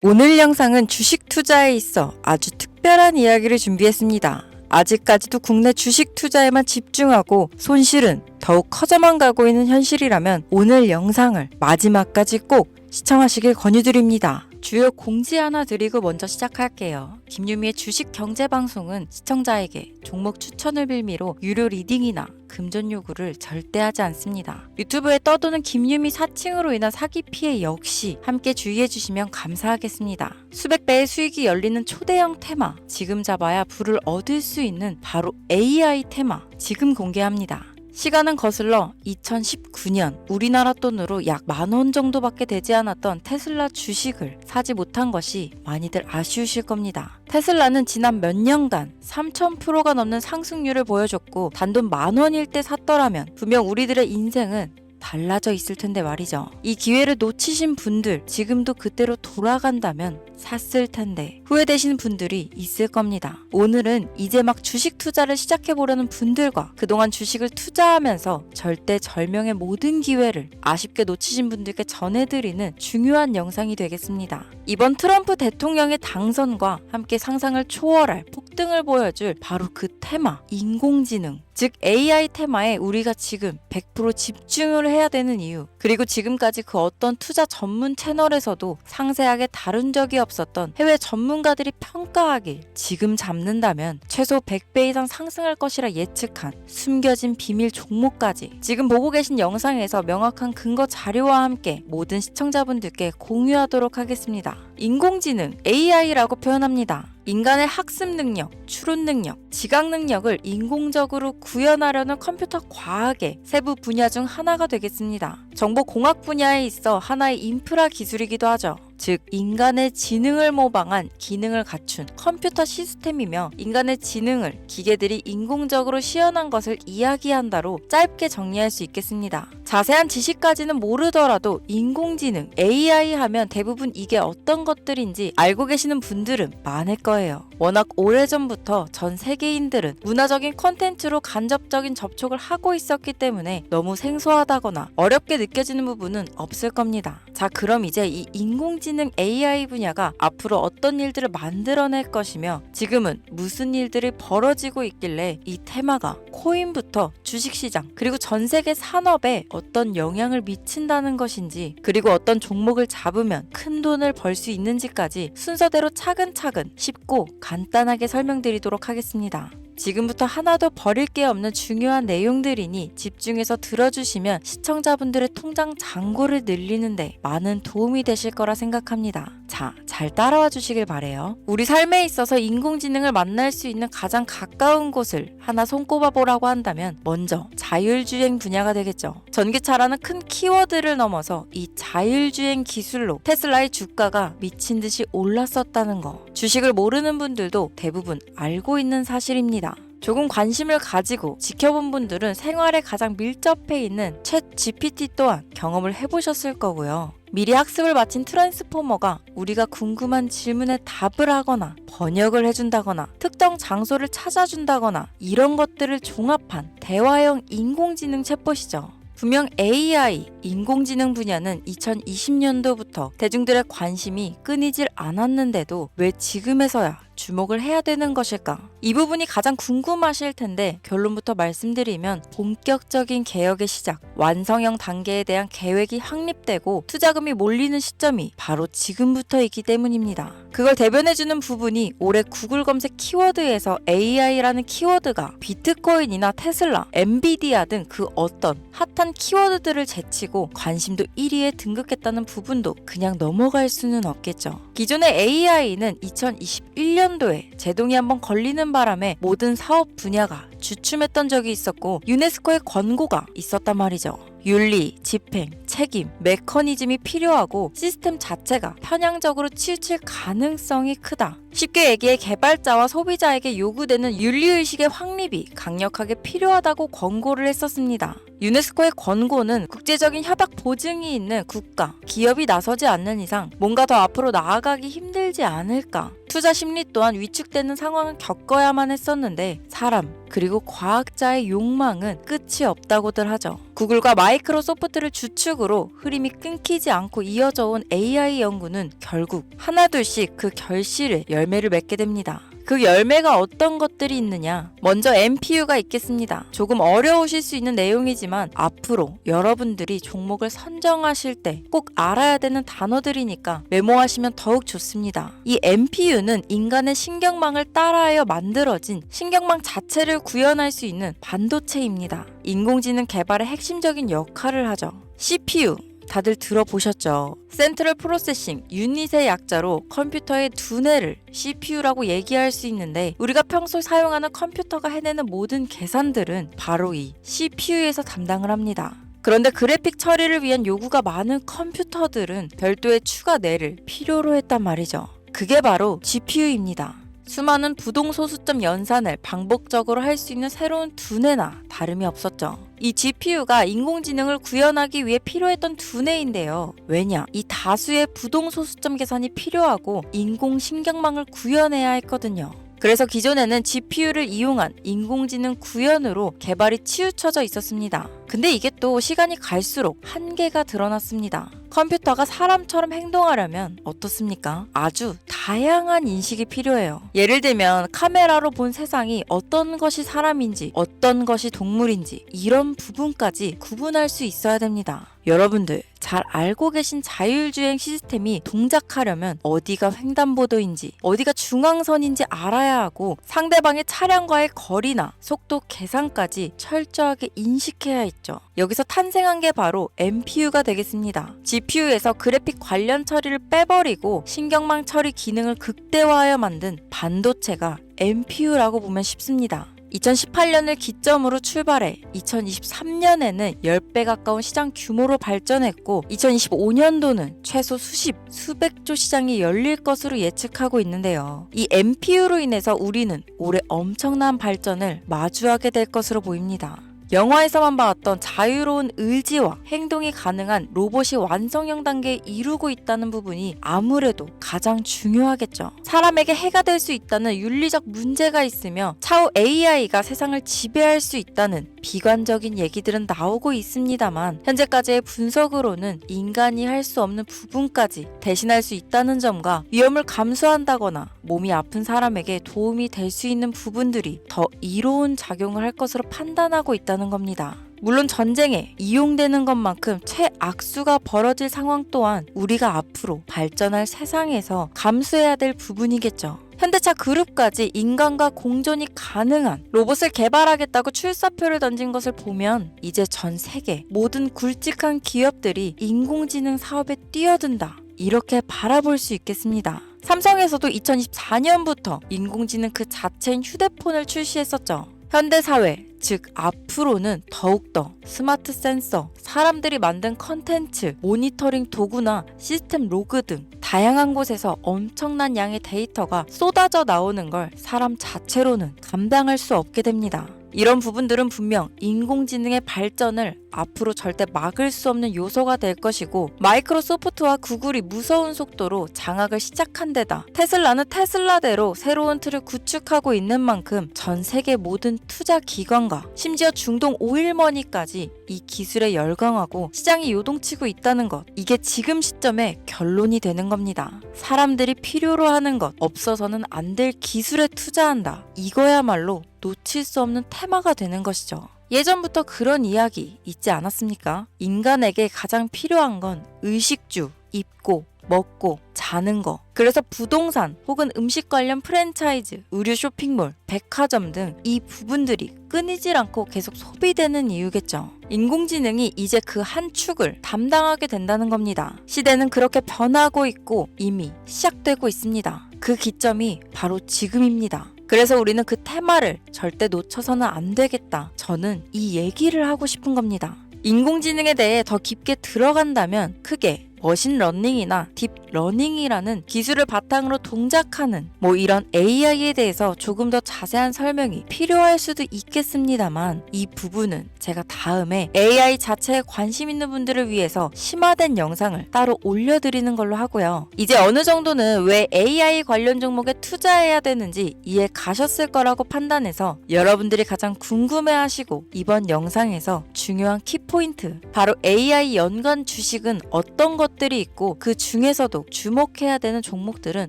오늘 영상은 주식 투자에 있어 아주 특별한 이야기를 준비했습니다. 아직까지도 국내 주식 투자에만 집중하고 손실은 더욱 커져만 가고 있는 현실이라면 오늘 영상을 마지막까지 꼭 시청하시길 권유드립니다. 주요 공지 하나 드리고 먼저 시작할게요. 김유미의 주식 경제 방송은 시청자에게 종목 추천을 빌미로 유료 리딩이나 금전 요구를 절대 하지 않습니다. 유튜브에 떠도는 김유미 사칭으로 인한 사기 피해 역시 함께 주의해 주시면 감사하겠습니다. 수백 배의 수익이 열리는 초대형 테마, 지금 잡아야 부를 얻을 수 있는 바로 AI 테마 지금 공개합니다. 시간은 거슬러 2019년 우리나라 돈으로 약 10,000원 정도밖에 되지 않았던 테슬라 주식을 사지 못한 것이 많이들 아쉬우실 겁니다. 테슬라는 지난 몇 년간 3000%가 넘는 상승률을 보여줬고 단돈 10,000원일 때 샀더라면 분명 우리들의 인생은 달라져 있을 텐데 말이죠. 이 기회를 놓치신 분들 지금도 그때로 돌아간다면 샀을 텐데 후회되시는 분들이 있을 겁니다. 오늘은 이제 막 주식 투자를 시작해보려는 분들과 그동안 주식을 투자하면서 절대절명의 모든 기회를 아쉽게 놓치신 분들께 전해드리는 중요한 영상이 되겠습니다. 이번 트럼프 대통령의 당선과 함께 상상을 초월할 폭등을 보여줄 바로 그 테마, 인공지능. 즉 AI 테마에 우리가 지금 100% 집중을 해야 되는 이유, 그리고 지금까지 그 어떤 투자 전문 채널에서도 상세하게 다룬 적이 없었던 해외 전문가들이 평가하길 지금 잡는다면 최소 100배 이상 상승할 것이라 예측한 숨겨진 비밀 종목까지 지금 보고 계신 영상에서 명확한 근거 자료와 함께 모든 시청자분들께 공유하도록 하겠습니다. 인공지능 AI라고 표현합니다. 인간의 학습 능력, 추론 능력, 지각 능력을 인공적으로 구현하려는 컴퓨터 과학의 세부 분야 중 하나가 되겠습니다. 정보공학 분야에 있어 하나의 인프라 기술이기도 하죠. 즉 인간의 지능을 모방한 기능을 갖춘 컴퓨터 시스템이며 인간의 지능을 기계들이 인공적으로 시연한 것을 이야기한다로 짧게 정리할 수 있겠습니다. 자세한 지식까지는 모르더라도 인공지능, AI 하면 대부분 이게 어떤 것들인지 알고 계시는 분들은 많을 거예요. 워낙 오래전부터 전 세계인들은 문화적인 콘텐츠로 간접적인 접촉을 하고 있었기 때문에 너무 생소하다거나 어렵게 느껴지는 부분은 없을 겁니다. 자, 그럼 이제 이 인공지능 AI 분야가 앞으로 어떤 일들을 만들어낼 것이며 지금은 무슨 일들이 벌어지고 있길래 이 테마가 코인부터 주식시장 그리고 전 세계 산업에 어떤 영향을 미친다는 것인지, 그리고 어떤 종목을 잡으면 큰 돈을 벌 수 있는지까지 순서대로 차근차근 쉽고 간단하게 설명드리도록 하겠습니다. 지금부터 하나도 버릴 게 없는 중요한 내용들이니 집중해서 들어주시면 시청자분들의 통장 잔고를 늘리는데 많은 도움이 되실 거라 생각합니다. 자, 잘 따라와 주시길 바래요. 우리 삶에 있어서 인공지능을 만날 수 있는 가장 가까운 곳을 하나 손꼽아 보라고 한다면 먼저 자율주행 분야가 되겠죠. 전기차라는 큰 키워드를 넘어서 이 자율주행 기술로 테슬라의 주가가 미친 듯이 올랐었다는 거, 주식을 모르는 분들도 대부분 알고 있는 사실입니다. 조금 관심을 가지고 지켜본 분들은 생활에 가장 밀접해 있는 챗 GPT 또한 경험을 해보셨을 거고요. 미리 학습을 마친 트랜스포머가 우리가 궁금한 질문에 답을 하거나 번역을 해준다거나 특정 장소를 찾아준다거나 이런 것들을 종합한 대화형 인공지능 챗봇이죠. 분명 AI, 인공지능 분야는 2020년도부터 대중들의 관심이 끊이질 않았는데도 왜 지금에서야 주목을 해야 되는 것일까? 이 부분이 가장 궁금하실 텐데 결론부터 말씀드리면 본격적인 개혁의 시작, 완성형 단계에 대한 계획이 확립되고 투자금이 몰리는 시점이 바로 지금부터이기 때문입니다. 그걸 대변해주는 부분이 올해 구글 검색 키워드에서 AI라는 키워드가 비트코인이나 테슬라, 엔비디아 등 그 어떤 핫한 키워드들을 제치고 관심도 1위에 등극했다는 부분도 그냥 넘어갈 수는 없겠죠. 기존의 AI는 2021년도에 제동이 한번 걸리는 바람에 모든 사업 분야가 주춤했던 적이 있었고 유네스코의 권고가 있었단 말이죠. 윤리, 집행, 책임, 메커니즘이 필요하고 시스템 자체가 편향적으로 치우칠 가능성이 크다. 쉽게 얘기해 개발자와 소비자에게 요구되는 윤리의식의 확립이 강력하게 필요하다고 권고를 했었습니다. 유네스코의 권고는 국제적인 협약 보증이 있는 국가, 기업이 나서지 않는 이상 뭔가 더 앞으로 나아가기 힘들지 않을까. 투자 심리 또한 위축되는 상황을 겪어야만 했었는데 사람, 그리고 과학자의 욕망은 끝이 없다고들 하죠. 구글과 마이크로소프트를 주축으로 흐름이 끊기지 않고 이어져 온 AI 연구는 결국 하나둘씩 그 결실의 열매를 맺게 됩니다. 그 열매가 어떤 것들이 있느냐? 먼저 NPU가 있겠습니다. 조금 어려우실 수 있는 내용이지만 앞으로 여러분들이 종목을 선정하실 때 꼭 알아야 되는 단어들이니까 메모하시면 더욱 좋습니다. 이 NPU는 인간의 신경망을 따라하여 만들어진 신경망 자체를 구현할 수 있는 반도체입니다. 인공지능 개발의 핵심적인 역할을 하죠. CPU 다들 들어보셨죠? 센트럴 프로세싱 유닛의 약자로 컴퓨터의 두뇌를 CPU라고 얘기할 수 있는데 우리가 평소 사용하는 컴퓨터가 해내는 모든 계산들은 바로 이 CPU에서 담당을 합니다. 그런데 그래픽 처리를 위한 요구가 많은 컴퓨터들은 별도의 추가 뇌를 필요로 했단 말이죠. 그게 바로 GPU입니다. 수많은 부동소수점 연산을 반복적으로 할 수 있는 새로운 두뇌나 다름이 없었죠. 이 GPU가 인공지능을 구현하기 위해 필요했던 두뇌인데요. 왜냐? 이 다수의 부동소수점 계산이 필요하고 인공신경망을 구현해야 했거든요. 그래서 기존에는 GPU를 이용한 인공지능 구현으로 개발이 치우쳐져 있었습니다. 근데 이게 또 시간이 갈수록 한계가 드러났습니다. 컴퓨터가 사람처럼 행동하려면 어떻습니까? 아주 다양한 인식이 필요해요. 예를 들면 카메라로 본 세상이 어떤 것이 사람인지 어떤 것이 동물인지 이런 부분까지 구분할 수 있어야 됩니다. 여러분들 잘 알고 계신 자율주행 시스템이 동작하려면 어디가 횡단보도인지 어디가 중앙선인지 알아야 하고 상대방의 차량과의 거리나 속도 계산까지 철저하게 인식해야 있죠. 여기서 탄생한 게 바로 NPU가 되겠습니다. GPU에서 그래픽 관련 처리를 빼버리고 신경망 처리 기능을 극대화하여 만든 반도체가 NPU라고 보면 쉽습니다. 2018년을 기점으로 출발해 2023년에는 10배 가까운 시장 규모로 발전했고 2025년도는 최소 수백조 시장이 열릴 것으로 예측하고 있는데요. 이 NPU로 인해서 우리는 올해 엄청난 발전을 마주하게 될 것으로 보입니다. 영화에서만 봐왔던 자유로운 의지와 행동이 가능한 로봇이 완성형 단계에 이루고 있다는 부분이 아무래도 가장 중요하겠죠. 사람에게 해가 될 수 있다는 윤리적 문제가 있으며 차후 AI가 세상을 지배할 수 있다는 비관적인 얘기들은 나오고 있습니다만 현재까지의 분석으로는 인간이 할 수 없는 부분까지 대신할 수 있다는 점과 위험을 감수한다거나 몸이 아픈 사람에게 도움이 될 수 있는 부분들이 더 이로운 작용을 할 것으로 판단하고 있다는 겁니다. 물론 전쟁에 이용되는 것만큼 최악수가 벌어질 상황 또한 우리가 앞으로 발전할 세상에서 감수해야 될 부분이겠죠. 현대차 그룹까지 인간과 공존이 가능한 로봇을 개발하겠다고 출사표를 던진 것을 보면 이제 전 세계 모든 굵직한 기업들이 인공지능 사업에 뛰어든다. 이렇게 바라볼 수 있겠습니다. 삼성에서도 2024년부터 인공지능 그 자체인 휴대폰을 출시했었죠. 현대사회, 즉 앞으로는 더욱더 스마트 센서, 사람들이 만든 컨텐츠, 모니터링 도구나 시스템 로그 등 다양한 곳에서 엄청난 양의 데이터가 쏟아져 나오는 걸 사람 자체로는 감당할 수 없게 됩니다. 이런 부분들은 분명 인공지능의 발전을 앞으로 절대 막을 수 없는 요소가 될 것이고 마이크로소프트와 구글이 무서운 속도로 장악을 시작한 데다 테슬라는 테슬라대로 새로운 틀을 구축하고 있는 만큼 전 세계 모든 투자 기관과 심지어 중동 오일머니까지 이 기술에 열광하고 시장이 요동치고 있다는 것, 이게 지금 시점에 결론이 되는 겁니다. 사람들이 필요로 하는 것, 없어서는 안 될 기술에 투자한다. 이거야말로 놓칠 수 없는 테마가 되는 것이죠. 예전부터 그런 이야기 있지 않았습니까? 인간에게 가장 필요한 건 의식주, 입고, 먹고, 자는 거. 그래서 부동산 혹은 음식 관련 프랜차이즈, 의류 쇼핑몰, 백화점 등 이 부분들이 끊이질 않고 계속 소비되는 이유겠죠. 인공지능이 이제 그 한 축을 담당하게 된다는 겁니다. 시대는 그렇게 변하고 있고 이미 시작되고 있습니다. 그 기점이 바로 지금입니다. 그래서 우리는 그 테마를 절대 놓쳐서는 안 되겠다. 저는 이 얘기를 하고 싶은 겁니다. 인공지능에 대해 더 깊게 들어간다면 크게 머신러닝이나 딥러닝이라는 기술을 바탕으로 동작하는 이런 AI에 대해서 조금 더 자세한 설명이 필요할 수도 있겠습니다만 이 부분은 제가 다음에 AI 자체에 관심 있는 분들을 위해서 심화된 영상을 따로 올려드리는 걸로 하고요. 이제 어느 정도는 왜 AI 관련 종목에 투자해야 되는지 이해 가셨을 거라고 판단해서 여러분들이 가장 궁금해하시고 이번 영상에서 중요한 키포인트, 바로 AI 연관 주식은 어떤 것들이 있고 그 중에서도 주목해야 되는 종목들은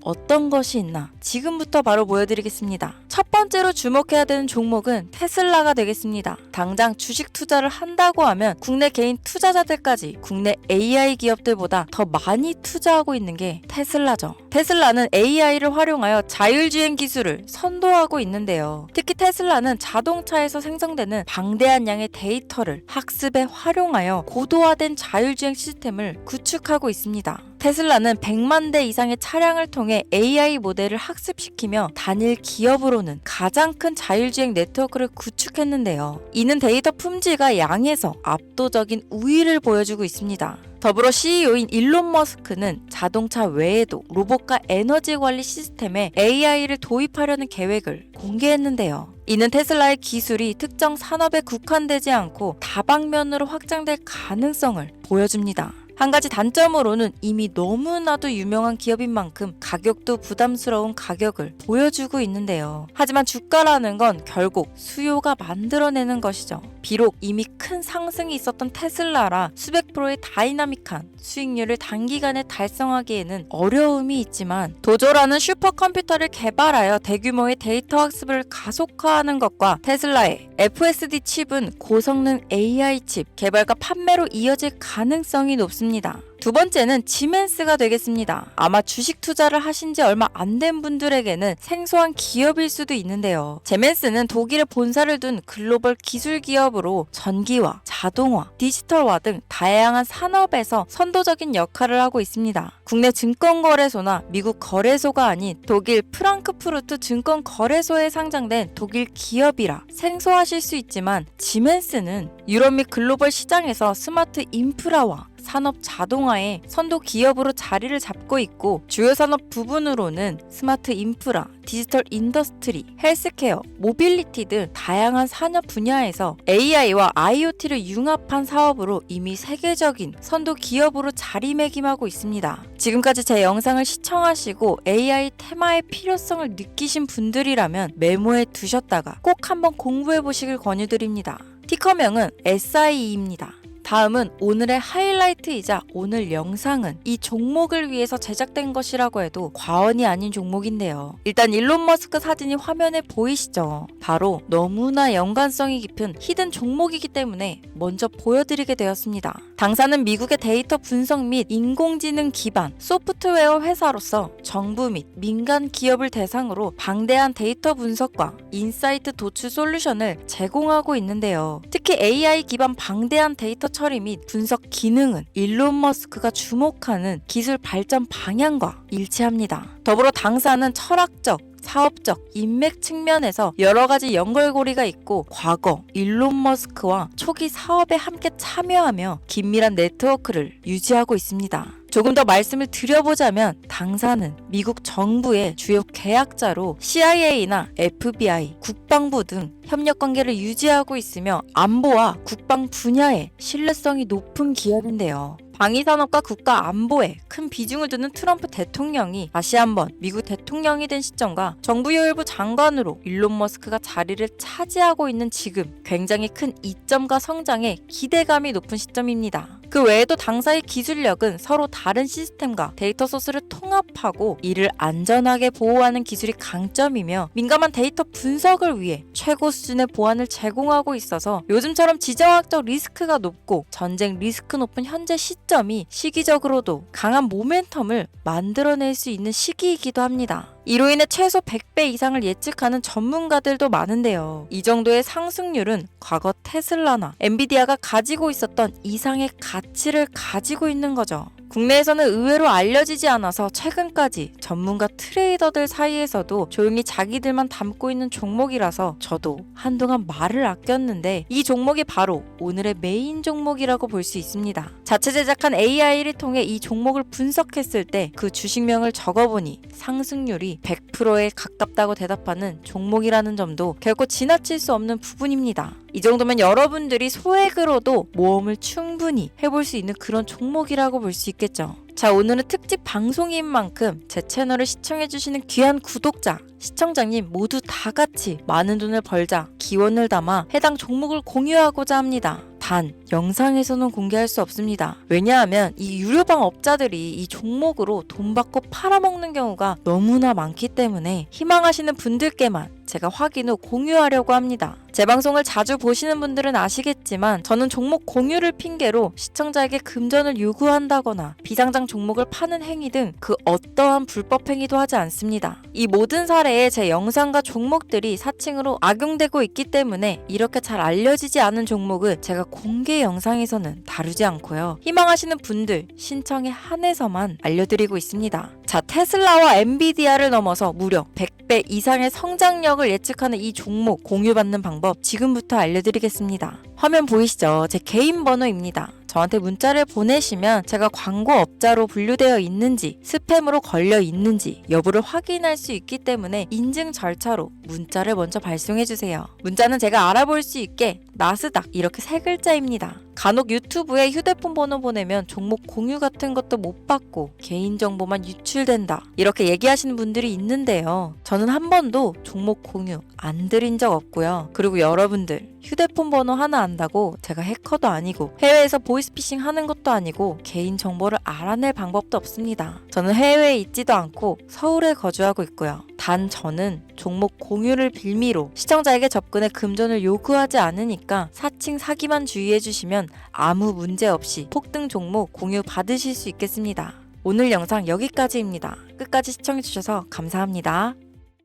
어떤 것이 있나 지금부터 바로 보여드리겠습니다. 첫 번째로 주목해야 되는 종목은 테슬라가 되겠습니다. 당장 주식 투자를 한다고 하면 국내 개인 투자자들까지 국내 AI 기업들보다 더 많이 투자하고 있는 게 테슬라죠. 테슬라는 AI를 활용하여 자율주행 기술을 선도하고 있는데요. 특히 테슬라는 자동차에서 생성되는 방대한 양의 데이터를 학습에 활용하여 고도화된 자율주행 시스템을 구축하고 있습니다. 테슬라는 100만 대 이상의 차량을 통해 AI 모델을 학습시키며 단일 기업으로는 가장 큰 자율주행 네트워크를 구축했는데요. 이는 데이터 품질과 양에서 압도적인 우위를 보여주고 있습니다. 더불어 CEO인 일론 머스크는 자동차 외에도 로봇과 에너지 관리 시스템에 AI를 도입하려는 계획을 공개했는데요. 이는 테슬라의 기술이 특정 산업에 국한되지 않고 다방면으로 확장될 가능성을 보여줍니다. 한 가지 단점으로는 이미 너무나도 유명한 기업인 만큼 가격도 부담스러운 가격을 보여주고 있는데요. 하지만 주가라는 건 결국 수요가 만들어내는 것이죠. 비록 이미 큰 상승이 있었던 테슬라라 수백 프로의 다이나믹한 수익률을 단기간에 달성하기에는 어려움이 있지만 도조라는 슈퍼컴퓨터를 개발하여 대규모의 데이터 학습을 가속화하는 것과 테슬라의 FSD 칩은 고성능 AI 칩 개발과 판매로 이어질 가능성이 높습니다. 두 번째는 지멘스가 되겠습니다. 아마 주식 투자를 하신 지 얼마 안 된 분들에게는 생소한 기업일 수도 있는데요. 지멘스는 독일에 본사를 둔 글로벌 기술 기업으로 전기화, 자동화, 디지털화 등 다양한 산업에서 선도적인 역할을 하고 있습니다. 국내 증권거래소나 미국 거래소가 아닌 독일 프랑크푸르트 증권거래소에 상장된 독일 기업이라 생소하실 수 있지만 지멘스는 유럽 및 글로벌 시장에서 스마트 인프라와 산업 자동화의 선도 기업으로 자리를 잡고 있고 주요 산업 부분으로는 스마트 인프라, 디지털 인더스트리, 헬스케어, 모빌리티 등 다양한 산업 분야에서 AI와 IoT를 융합한 사업으로 이미 세계적인 선도 기업으로 자리매김하고 있습니다. 지금까지 제 영상을 시청하시고 AI 테마의 필요성을 느끼신 분들이라면 메모해 두셨다가 꼭 한번 공부해 보시길 권유드립니다. 티커명은 SIE입니다. 다음은 오늘의 하이라이트이자 오늘 영상은 이 종목을 위해서 제작된 것이라고 해도 과언이 아닌 종목인데요. 일단 일론 머스크 사진이 화면에 보이시죠? 바로 너무나 연관성이 깊은 히든 종목이기 때문에 먼저 보여드리게 되었습니다. 당사는 미국의 데이터 분석 및 인공지능 기반 소프트웨어 회사로서 정부 및 민간 기업을 대상으로 방대한 데이터 분석과 인사이트 도출 솔루션을 제공하고 있는데요. 특히 AI 기반 방대한 데이터 처리 및 분석 기능은 일론 머스크가 주목하는 기술 발전 방향과 일치합니다. 더불어 당사는 철학적, 사업적, 인맥 측면에서 여러 가지 연결고리가 있고 과거 일론 머스크와 초기 사업에 함께 참여하며 긴밀한 네트워크를 유지하고 있습니다. 조금 더 말씀을 드려보자면 당사는 미국 정부의 주요 계약자로 CIA나 FBI, 국방부 등 협력 관계를 유지하고 있으며 안보와 국방 분야에 신뢰성이 높은 기업인데요. 방위산업과 국가 안보에 큰 비중을 두는 트럼프 대통령이 다시 한번 미국 대통령이 된 시점과 정부요일부 장관으로 일론 머스크가 자리를 차지하고 있는 지금 굉장히 큰 이점과 성장에 기대감이 높은 시점입니다. 그 외에도 당사의 기술력은 서로 다른 시스템과 데이터 소스를 통합하고 이를 안전하게 보호하는 기술이 강점이며 민감한 데이터 분석을 위해 최고 수준의 보안을 제공하고 있어서 요즘처럼 지정학적 리스크가 높고 전쟁 리스크 높은 현재 시점이 시기적으로도 강한 모멘텀을 만들어낼 수 있는 시기이기도 합니다. 이로 인해 최소 100배 이상을 예측하는 전문가들도 많은데요. 이 정도의 상승률은 과거 테슬라나 엔비디아가 가지고 있었던 이상의 가치를 가지고 있는 거죠. 국내에서는 의외로 알려지지 않아서 최근까지 전문가 트레이더들 사이에서도 조용히 자기들만 담고 있는 종목이라서 저도 한동안 말을 아꼈는데 이 종목이 바로 오늘의 메인 종목이라고 볼 수 있습니다. 자체 제작한 AI를 통해 이 종목을 분석했을 때 그 주식명을 적어보니 상승률이 100%에 가깝다고 대답하는 종목이라는 점도 결코 지나칠 수 없는 부분입니다. 이 정도면 여러분들이 소액으로도 모험을 충분히 해볼 수 있는 그런 종목이라고 볼 수 있겠죠. 자, 오늘은 특집 방송인 만큼 제 채널을 시청해주시는 귀한 구독자, 시청자님 모두 다 같이 많은 돈을 벌자 기원을 담아 해당 종목을 공유하고자 합니다. 단, 영상에서는 공개할 수 없습니다. 왜냐하면 이 유료방 업자들이 이 종목으로 돈 받고 팔아먹는 경우가 너무나 많기 때문에 희망하시는 분들께만 제가 확인 후 공유하려고 합니다. 제 방송을 자주 보시는 분들은 아시겠지만 저는 종목 공유를 핑계로 시청자에게 금전을 요구한다거나 비상장 종목을 파는 행위 등 그 어떠한 불법 행위도 하지 않습니다. 이 모든 사례에 제 영상과 종목들이 사칭으로 악용되고 있기 때문에 이렇게 잘 알려지지 않은 종목은 제가 공개 영상에서는 다루지 않고요. 희망하시는 분들 신청에 한해서만 알려드리고 있습니다. 자, 테슬라와 엔비디아를 넘어서 무려 100배 이상의 성장력을 예측하는 이 종목 공유받는 방법 지금부터 알려드리겠습니다. 화면 보이시죠? 제 개인 번호입니다. 저한테 문자를 보내시면 제가 광고업자로 분류되어 있는지 스팸으로 걸려 있는지 여부를 확인할 수 있기 때문에 인증 절차로 문자를 먼저 발송해주세요. 문자는 제가 알아볼 수 있게 나스닥 이렇게 3글자입니다. 간혹 유튜브에 휴대폰 번호 보내면 종목 공유 같은 것도 못 받고 개인정보만 유출된다 이렇게 얘기하시는 분들이 있는데요. 저는 한 번도 종목 공유 안 드린 적 없고요. 그리고 여러분들 휴대폰 번호 하나 안다고 제가 해커도 아니고 해외에서 보이스피싱 하는 것도 아니고 개인정보를 알아낼 방법도 없습니다. 저는 해외에 있지도 않고 서울에 거주하고 있고요. 단 저는 종목 공유를 빌미로 시청자에게 접근해 금전을 요구하지 않으니까 사칭 사기만 주의해 주시면 아무 문제 없이 폭등 종목 공유 받으실 수 있겠습니다. 오늘 영상 여기까지입니다. 끝까지 시청해 주셔서 감사합니다.